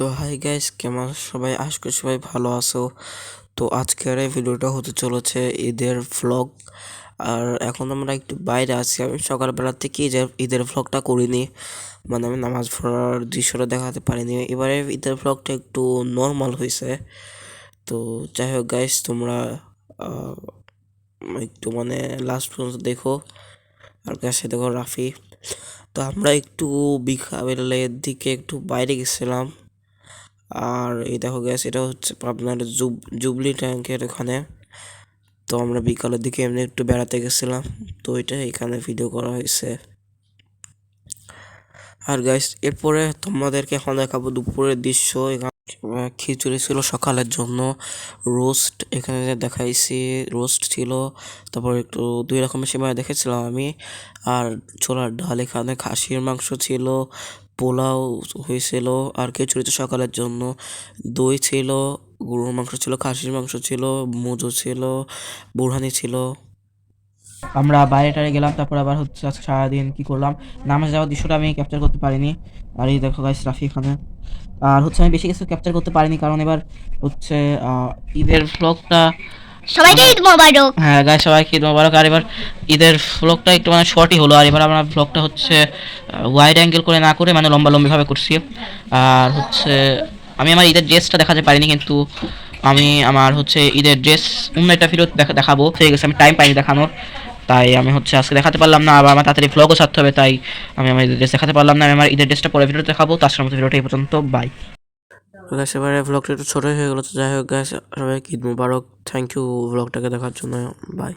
তো hi guys, কেমন সবাই? আশা করি সবাই ভালো আছো। তো আজকের এই ভিডিওটা হতে চলেছে ঈদের ভ্লগ। আর এখন আমরা একটু বাইরে আছি। আমি সকালবেলা থেকে ঈদের ভ্লগটা করিনি, মানে আমি নামাজ পড়ার দৃশ্যটা দেখাতে পারিনি। এবারে ঈদের ভ্লগটা একটু নর্মাল হয়েছে। তো যাই হোক গাইস, তোমরা আহ, একটু মানে লাস্ট পর্যন্ত দেখো। আর কাছে দেখো রাফি। তো আমরা একটু বিকালের দিকে একটু বাইরে গেছিলাম। আর এই দেখো গ্যাস, এটা হচ্ছে আপনার জুবলি ট্যাঙ্কের এখানে। তো আমরা বিকালের দিকে এমনি একটু বেড়াতে গেছিলাম, তো এটা এখানে ভিডিও করা হয়েছে। আর গাইস, এরপরে তোমাদেরকে এখন দেখাবো দুপুরের দৃশ্য। এখানে খিচুড়ি ছিল সকালের জন্য, রোস্ট এখানে দেখাইছি, রোস্ট ছিল। তারপর একটু দুই রকমের সেমাই দেখেছিলাম আমি। আর ছোলার ডাল, এখানে খাসির মাংস ছিল, পোলাও হয়েছিল। আর খিচুড়ি তো সকালের জন্য, দই ছিল, গরুর মাংস ছিল, খাসির মাংস ছিল, মুজো ছিল, বুরহানি ছিল। আমরা বাইরে টারে গেলাম, তারপর আবার হচ্ছে আজকে সারাদিন কি করলাম, নামাজ যাওয়ার দৃশ্যটা আমি ক্যাপচার করতে পারিনি। আর এই দেখো গাইস রাফি এখানে। আর হচ্ছে আমি বেশি কিছু ক্যাপচার করতে পারিনি, কারণ এবার হচ্ছে ঈদের ভ্লগটা সবাইকে ঈদ মোবারক। হ্যাঁ গাইস, সবাইকে ঈদ মোবারক। আর এবার ঈদের ভ্লগটা একটু মানে শর্টই হলো। আর এবার আমরা ভ্লগটা হচ্ছে ওয়াইড অ্যাঙ্গেল করে না করে মানে লম্বা লম্বিভাবে করছি। আর হচ্ছে আমি আমার ঈদের ড্রেসটা দেখাতে পারিনি, কিন্তু আমি আমার হচ্ছে ঈদের ড্রেস অন্য একটা ভিডিও দেখাবো হয়ে গেছে। আমি টাইম পাইনি দেখানোর, তাই আমি হচ্ছে আজকে দেখাতে পারলাম না। আবার আমার তাড়াতাড়ি ভ্লগও ছাড়তে হবে, তাই আমি আমার ঈদের ড্রেস দেখাতে পারলাম না। আমি আমার ঈদের ড্রেসটা পরে ভিডিওতে দেখাবো। তার সাথে ভিডিওটা এই পর্যন্ত, বাই। গাইস, এবারে ভ্লগটা একটু ছোট হয়ে গেল। তো যাই হোক গাইস, সবাইকে ঈদ মুবারক। থ্যাংক ইউ ভ্লগটাকে দেখার জন্য। বাই।